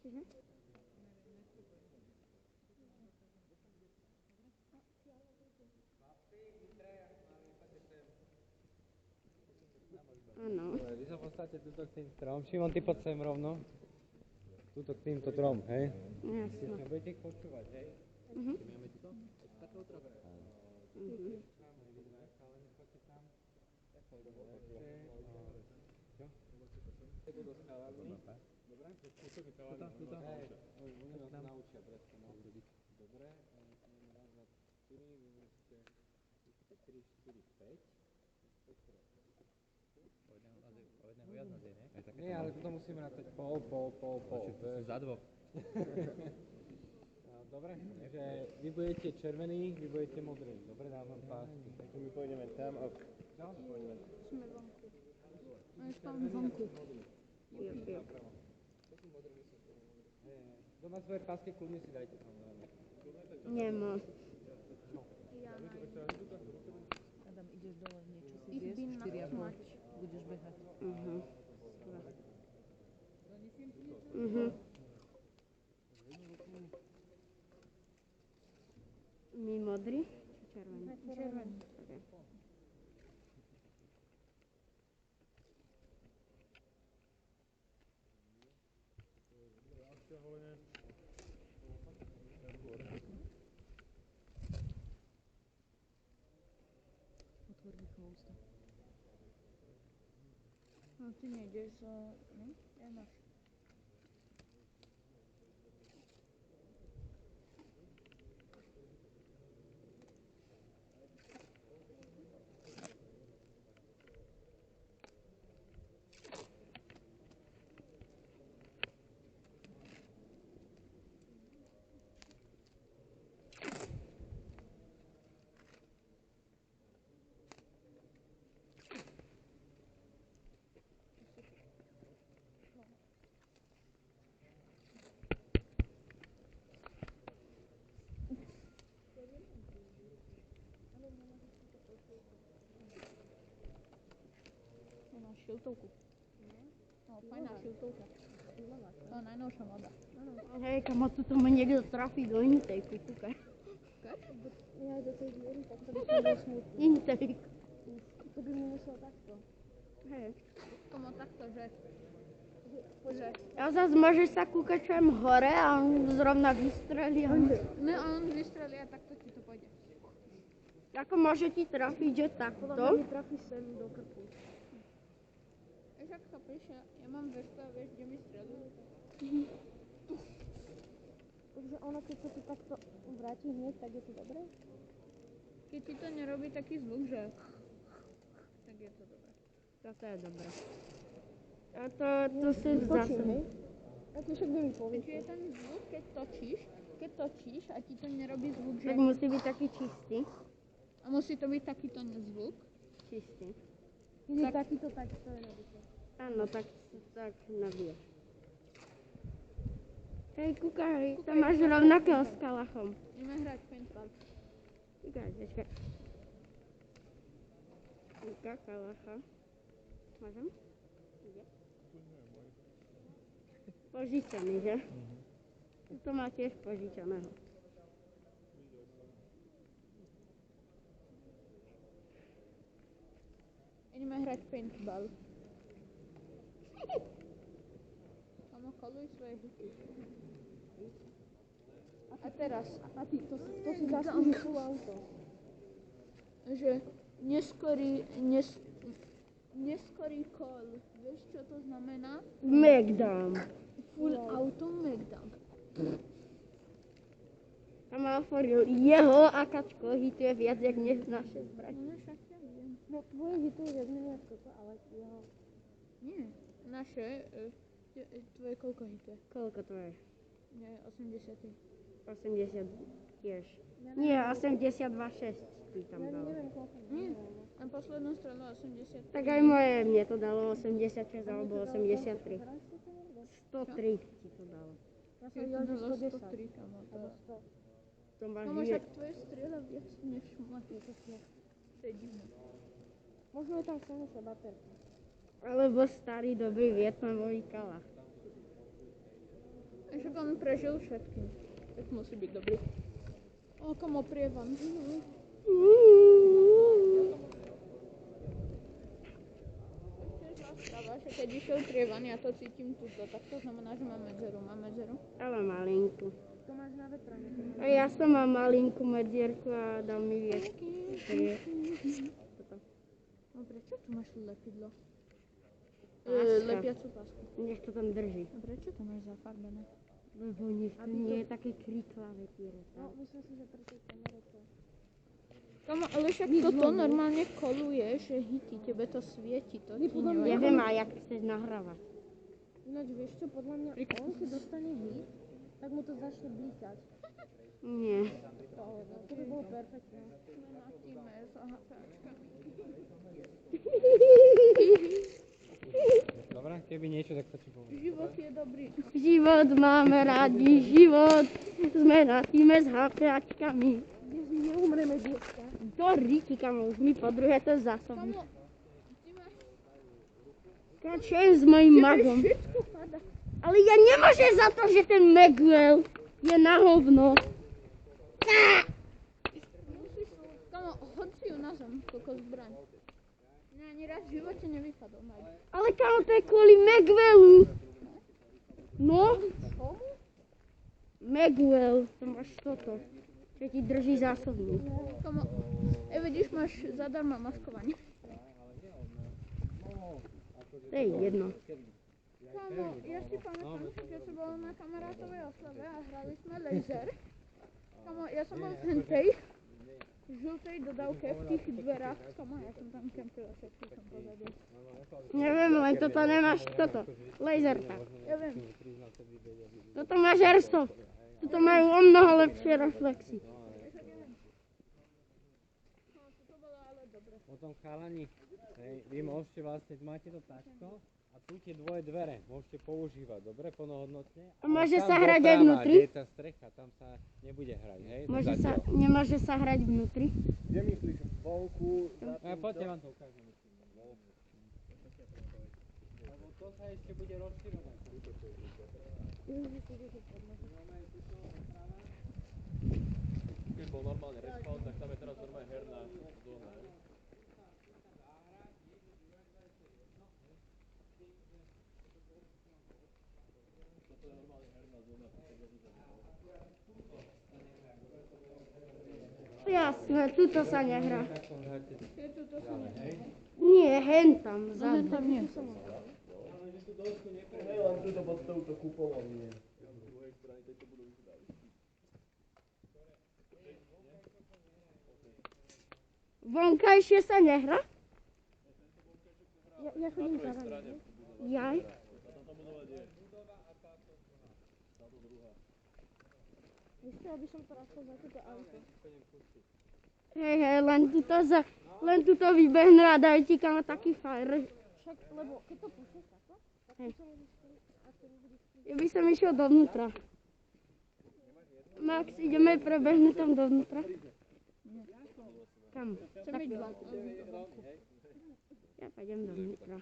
Čiže? Áno. Vy sa podstate tuto k tým strom. Šimon, ty poď sem rovno. Tuto k týmto trom, hej? Jasno. Budete ich počúvať, hej? Máme ti to? Taká otrava. Nie, ale toto musíme rátať pol. Za dvoch. Dobre, takže vy budete červení, vy budete modrí. Dobre, dávam pásky. Takže my pôjdeme tam a... Čo? Sme vonku. No už tam vonku. Kto má svoje pásky, kľudne si dajte tam. Nemám. Adam, ideš dole, niečo si Ich bin zjesť, 4,5. nachmať. Budeš behať. My modrý? Červený? Červený. Okay. Otvor rýchlo ústa. No ty nejdeš, ne? Ja máš. Máš šiltovku. No, fajná šiltovka. To je najnovšia moda. Hej, kamo, tu ma niekto trafí do intejku, kúkaj. Ja do tej diery, tak to by som bol smutný. Intejk. To by mi muselo takto. Hej. Kamo, takto, že... Ja zase môžeš sa kúkať čujem hore a on zrovna vystrelí. Ne, a on vystrelí a takto ti to pôjde. Ako môže ti trafiť, že takto? Podľa mňa mi trafí sem do krku. Vieš, ak chápeš, ja mám vežku a vieš, kde mi strelí. Takže ono, keď sa ti takto vráti hneď, tak je to dobré? Keď ti to nerobí taký zvuk, že... tak je to dobré. Toto je dobré. A to si zase... A ty však mi povieš. Keď je ten zvuk, keď točíš a ti to nerobí zvuk, že... Tak musí byť taký čistý. A musí to byť takýto zvuk? Čistý. Keď je takýto, tak to je robíte. Áno, tak nabiješ. Hej, kúkaj, tam máš rovnakého s kalachom. Ideme hrať paintball. Kúkaj, počkaj. Kúka, kalacha. Môžem? Ide? Požičaný, že? To má tiež požičaného. Ideme hrať paintball. Mamo, koluj svoje hity. A teraz. A ty, to si zaslúži full auto. Že neskorý kol. Vieš, čo to znamená? Megdam. Full auto Megdam. Tam má otvoril jeho akačko hituje viac, jak naše zbraň. No však ja viem. No tvoje hituje viac menej ako to, ale jeho... Nie, naše, tvoje koľko hituje? Koľko to je? Nie, 80. 80 tiež. Nie, 82,6 ty tam dal. Ja neviem koľko. Nie, na poslednú stranu 80. Tak aj moje mne to dalo 86 alebo 83. 103 ti to dalo. Ja som videl, že 110. Kamo, to máš no, však tvoje strieľa viac než moje. To je divné. Možno je tam silnejšia baterka. Alebo starý dobrý vietnamový kalach. Že on prežil všetkým. Tak musí byť dobrý. O, komu prievan. Že keď išiel prievan, ja to cítim tuto, tak to znamená, že mám medzeru. Mám medzeru? Ale malinku. To máš na vetrane. A ja som mám malinkú medzierku a dal mi viesť. No prečo tu máš lepidlo? Páska. Lepiacu pásku. Nech to tam drží. A prečo to máš zafarbené? Lebo nech to nie je také kriklavé tiere. No, myslím si, že pre tej kamere to... Kamo, ale však toto normálne koluje, že hity, tebe to svieti, to ti nevadí. Ja viem, a jak chceš nahrávať. Ináč vieš čo, podľa mňa on, keď dostane hit, tak mu to začne blikať. Nie. To by bolo perfektné. Sme na týme s HPAčkami. Dobre, keby niečo, tak to ti poviem. Život je dobrý. Život máme rádi, život. Sme na týme s HPAčkami. Neumreme dneska. Do Riky, kamo, už mi po druhé to zásobí. Kamo, ty máš... Kačujem s mojím magom. Všetko pada. Ale ja nemôžem za to, že ten Magwell je na hovno. Musíš... Kamo, hoď si ju na zem, koľko zbraň. Mňa ani raz v živote nevypadol mať. Ale kamo, to je kvôli Magwellu. No? Komu? Magwell, to máš toto. Čo ti drží zásobník. Kamo, vidíš, máš zadarmo maskovanie. To je jedno. Kamo, ja si pamätám, že keď som bol na kamarátovej oslave a hrali sme laser. Kamo, ja som bol v hentej žltej dodávke v tých dverách. Kamo, ja som tam kempil a všetky som pozadil. Neviem, len toto nemáš toto. Laserka. Ja viem. Toto máš airsoft. Toto majú o mnoho lepšie reflexy. Potom chalani, vy môžete vlastne, máte to takto a tu tie dvoje dvere môžete používať, dobre, plnohodnotne. A môže tam sa hrať aj doprava, vnútri? kde je tá strecha, tam sa nebude hrať, hej? Nemôže sa hrať vnútri? Kde myslíš? Vonku? Poďte vám to ukážem. Lebo to sa ešte bude rozširovať. Keď bol normálne respawn, tak tam je teraz normálne herná zóna. Jasné, tuto sa nehrá. Je tu to som Nie, hen tam, vzadu. tam nie. Hej, len tuto pod touto kupolou nie. Vonkajšie sa nehrá? Ja chodím za vami. Jaj. Ešte, aby som to rastol za toto auto. Hej, len tuto vybehnú a dajú ti kamo taký fajr. Však, lebo keď to púšeš takto, tak Hej. to a to nebudeš... Ja by som išiel dovnútra. Max, ideme prebehnúť tam dovnútra? Kam? Chcem byť vonku. Ja pôjdem dovnútra.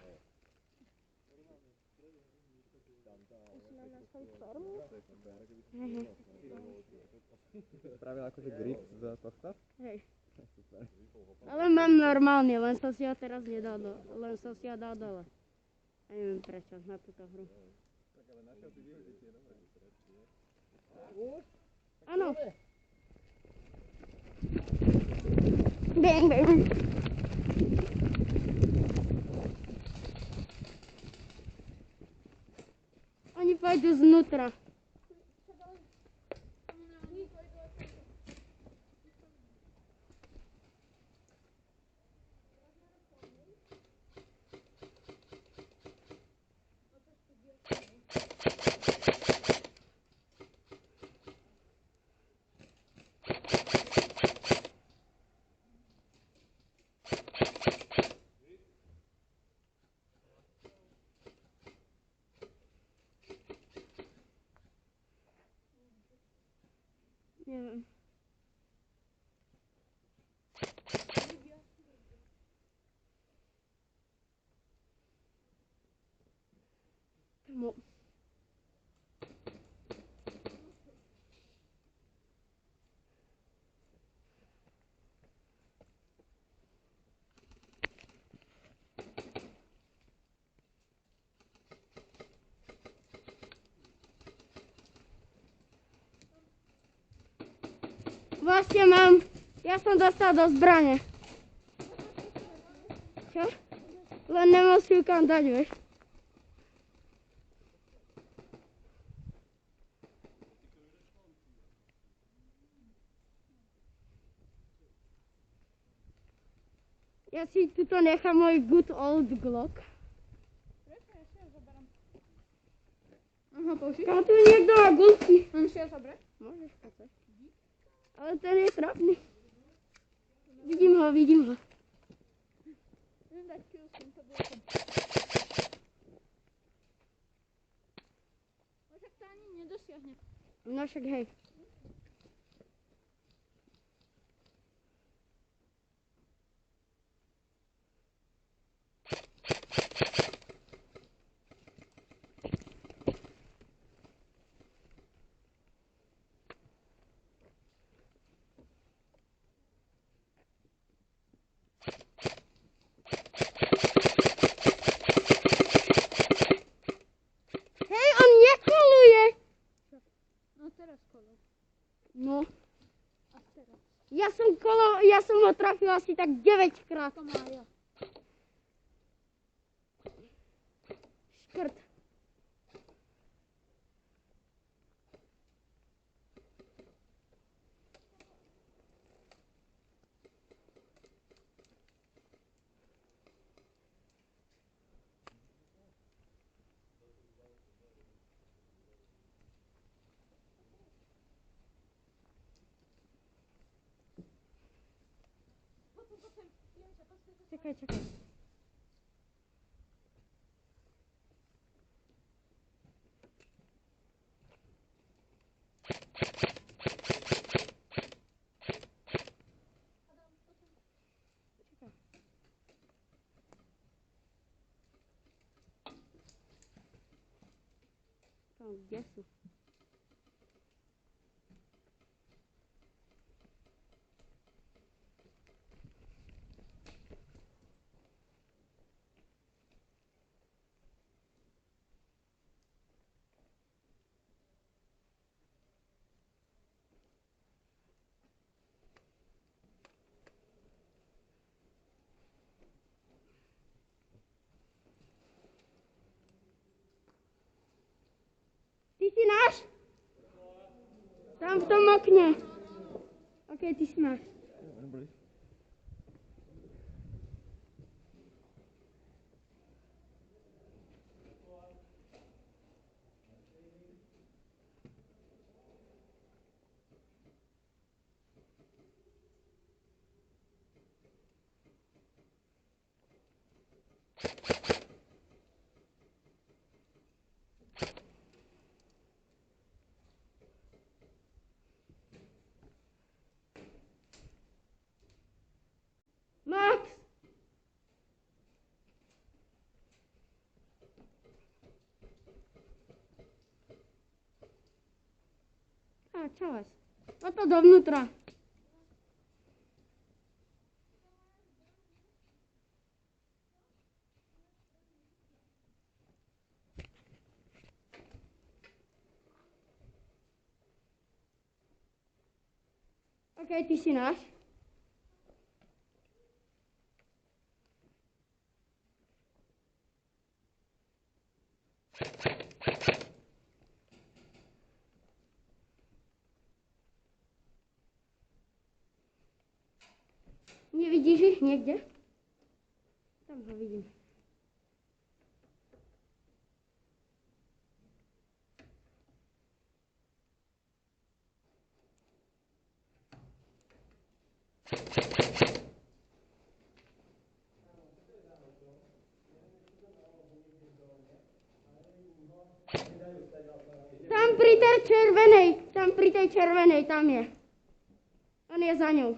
Hej, hej. Spravil akože grip z tohto? Hej. Ale mám normálne, len som si ho teraz nedal len som si ho dal dole. A neviem prečo, na túto hru. Áno. Bang, bang. Oni pôjdu znútra. Neviem. Vlastne mám. Ja som dostal do zbrane. Čo? Len nemusím kam dať, vieš. Ja si tuto nechám môj good old Glock. Aha, použij. Kam tu niekto má gulky? Mám si ja zobrať? Môžeš počať. Ale ten je trapný. Vidím ho, vidím ho. Idem dať kill s týmto blokom. No však to ani nedosiahne. No však hej. Hej, on nekoluje. No teraz kolo. No. A teraz. Ja som ho trafil asi tak 9 krát. To má ja. Škrt. Čakaj, čakaj. Tam, kde sú? Ty si náš? Tam v tom okne. OK, ty si náš. Max! A, čas. Toto dovnútra. OK, ty si náš. Nevidíš ich niekde? Tam ho vidím. Tam pri tej červenej, tam je. On je za ňou.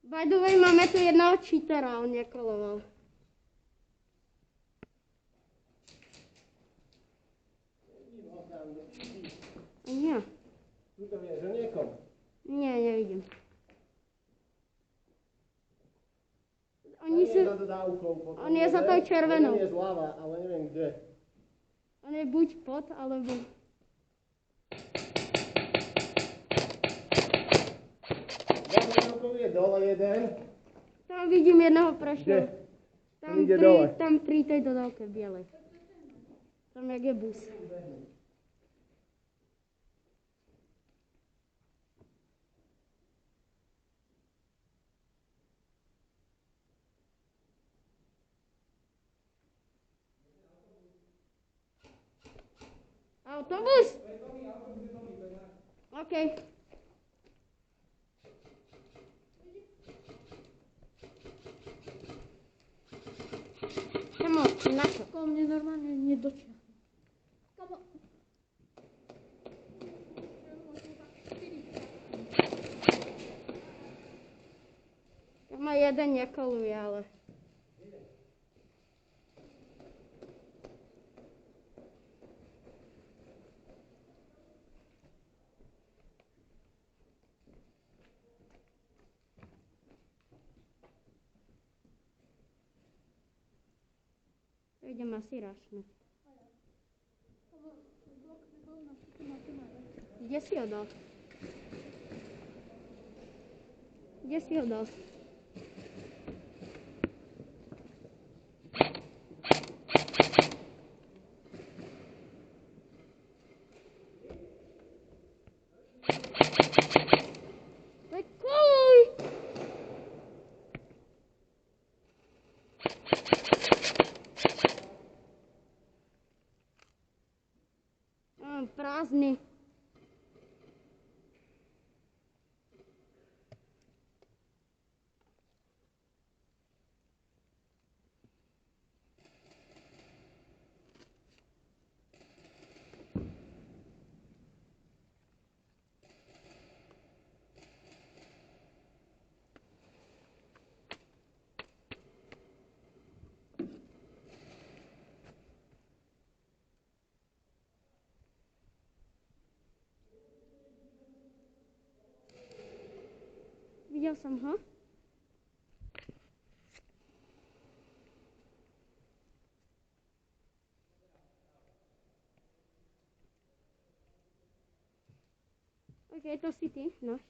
By the way, máme tu jednoho cheatera, on nekoloval. Nie. Tu to vieš o niekom. Nie, nevidím. On Oni je sú... za dodávkou potom. On je za tou červenou. Jeden je zľava, ale neviem kde. On je buď pod, alebo... Za dodávkou je dole jeden. Tam vidím jedného prešiel. Kde? On ide dole. Tam pri tej dodávke bielej. Tam jak je bus. Autobus? OK. Kamo, na čo? Ako mne normálne nedočia. Kamo. Kamo, jeden nekoluje, ale... To idem asi rašnúť. Kde si ho dal? Kde si ho dal? Veď koluj! Prázdny. Videl som ho. OK, to si ty, no.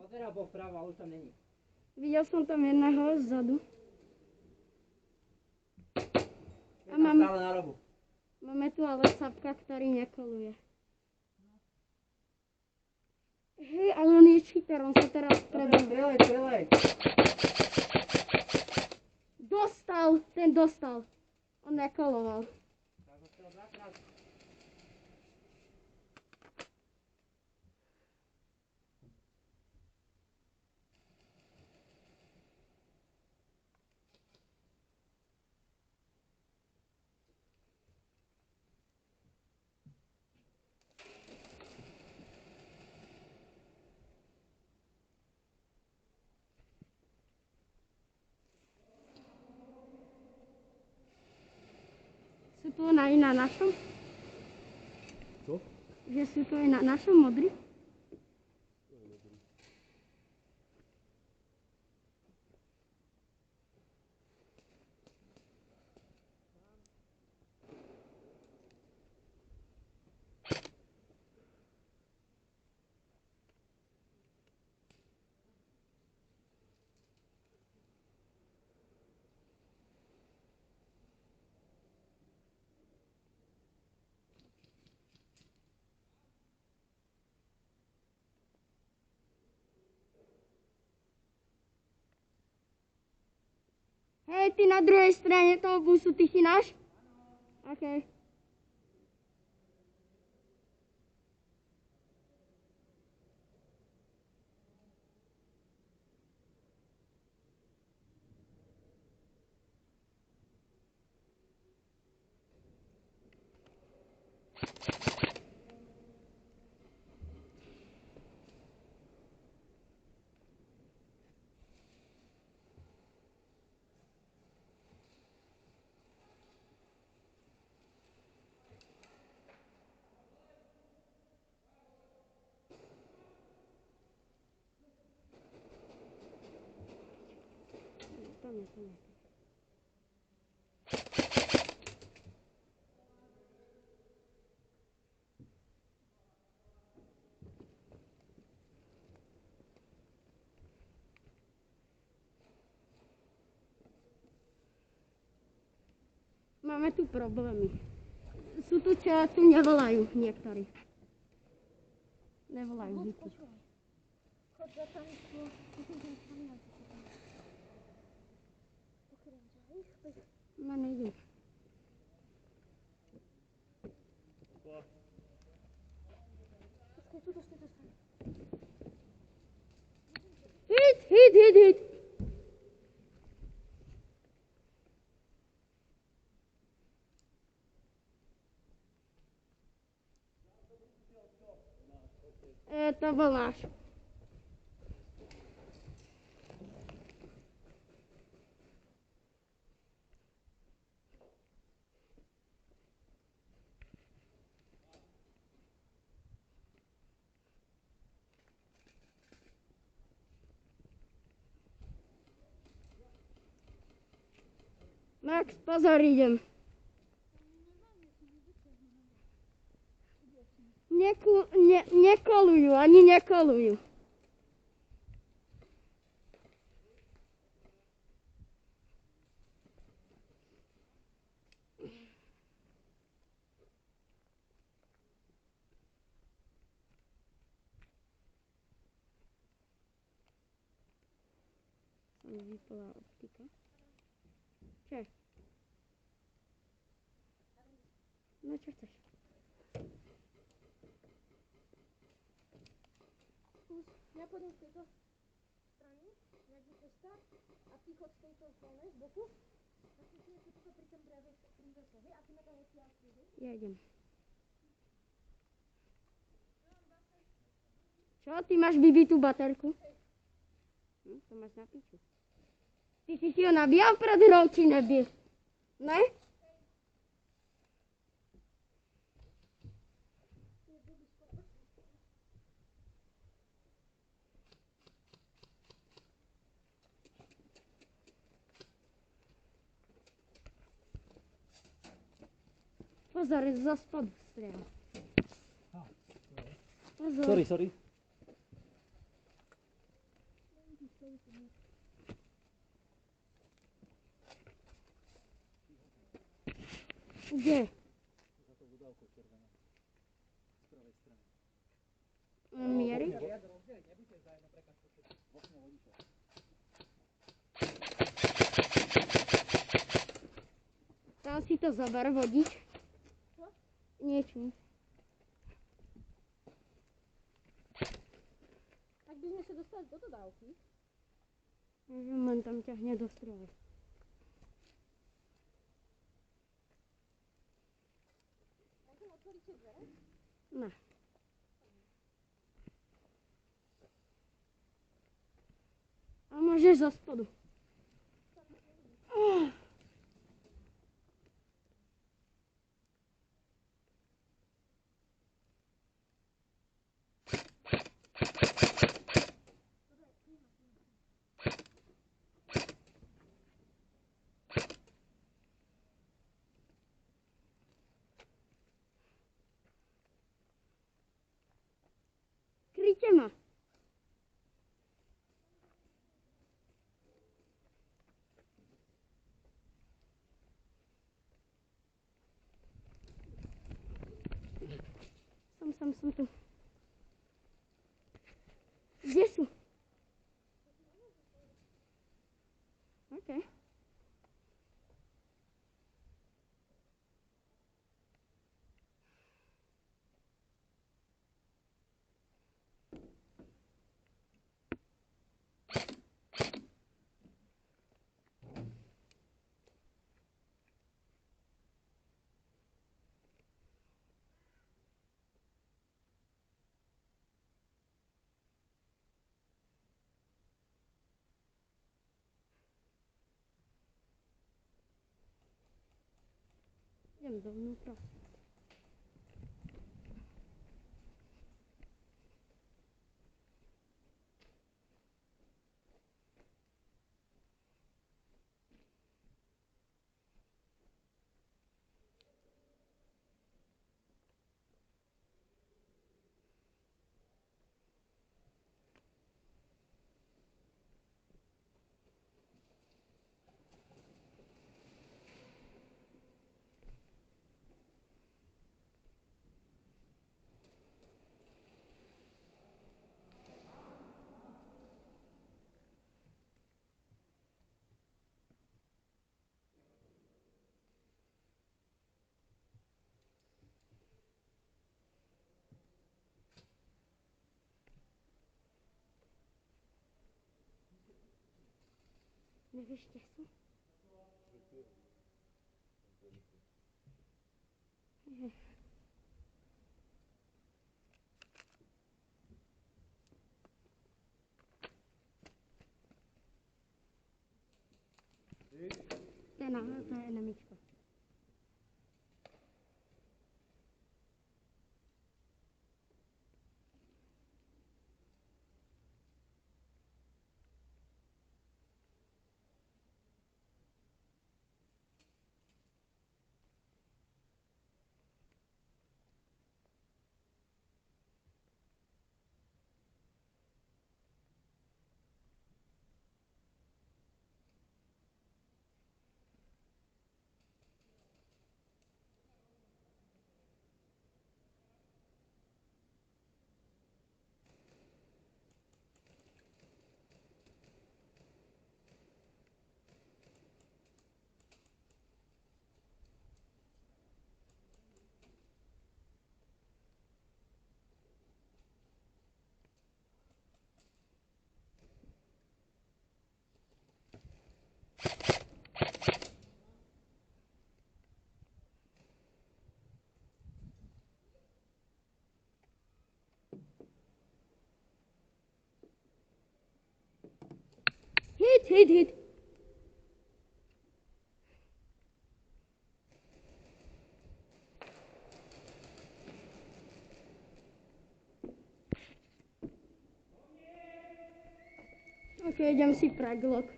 Pozeral po vpravo a už tam není. Videl som tam jedného zadu. Je tam stále na rohu. Máme tu ale sapka, ktorý nekoluje. Hej, ale on je cheater, on sa teraz prebehol. Strelej. Ten dostal. On nekoloval. Sú tu aj na našom? Co? Že sú tu aj na našom modri? Hej, ty na druhej strane toho busu, ty si náš? OK. nie, to nie. Máme tu problémy. Sú tu čo tu nevolajú niektorí. Nevolajú hitu. Chod za tam, myslím, že tam na to. Pokręcaj. No nejde. Počkaj, tu dostaj. Hit. To bol náš. Max, pozor, idem. Nekolujú, ani nekolujú. Vypla optika. Čo? No čo chceš? Ja pôjdem z tejto strany, jak by cesta, a ty chod z tejto strany, z boku. A ty si ešte toto pri tom prívese, hej? A ty na to nestiaľ, hej? Ja idem. Čo? Ty máš vybitú baterku? To máš na piču. Ty si ho nabíjal pred hrou, či nebil? Ne? Pozor, zo spodu strieľa. Pozor. Sorry. Kde? Miery? Tam si to zober, vodič. Niečo. Ak by sme sa dostali do dodávky, Len tam ťahne do strieľa. môžem otvoriť tie dvere? Ne. A môžeš zo spodu. Kryjte ma. Som tu. Kde sú? OK. Idem dovnútra. Nevieš, kde sú? To je nemičko. Hit. Ok, idem si praglok.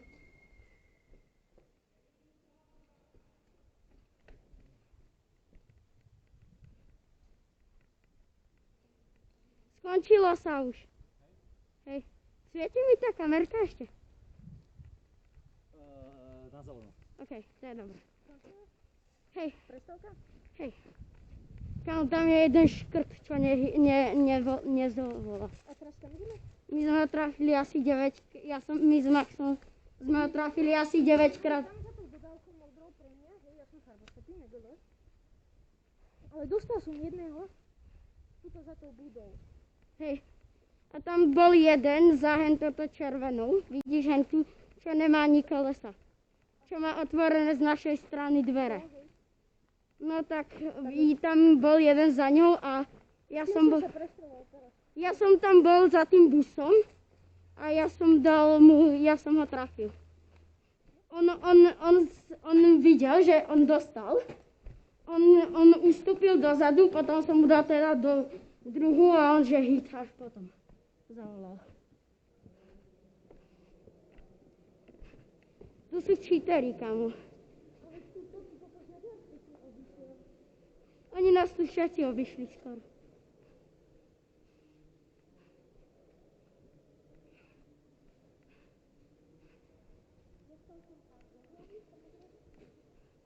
Skončilo sa už. Hej, svieti mi tá kamerka ešte? Na zeleno. Ok, to je dobré. Hej. Prestávka? Hej. Tam je jeden škrt, čo nezovolá. A teraz tam ideme? My sme ho trafili asi 9, my s Maxom sme ho trafili asi 9 krát. Tam za tou dodávkou modrou pre mňa, hej, ja som farbostopý, negodáš. Ale dostal som jedného, tuto za tou budou. Hej. A tam bol jeden za hentoto červenou, vidíš hentu, čo nemá ani kolesa. Čo má otvorené z našej strany dvere. No tak tam bol jeden za ňou a ja som tam bol za tým busom a ja som ho trafil. On videl, že on dostal, on ustúpil dozadu, potom som mu dal teda do druhu a on že hit až potom zavolal. Tu sú cheatery, kamo. Oni nás tu všetci obišli skoro.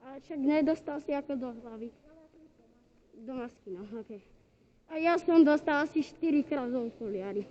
Ale však nedostal si ako do hlavy. Do masky, no, okej. A ja som dostal asi 4 krát z okuliary.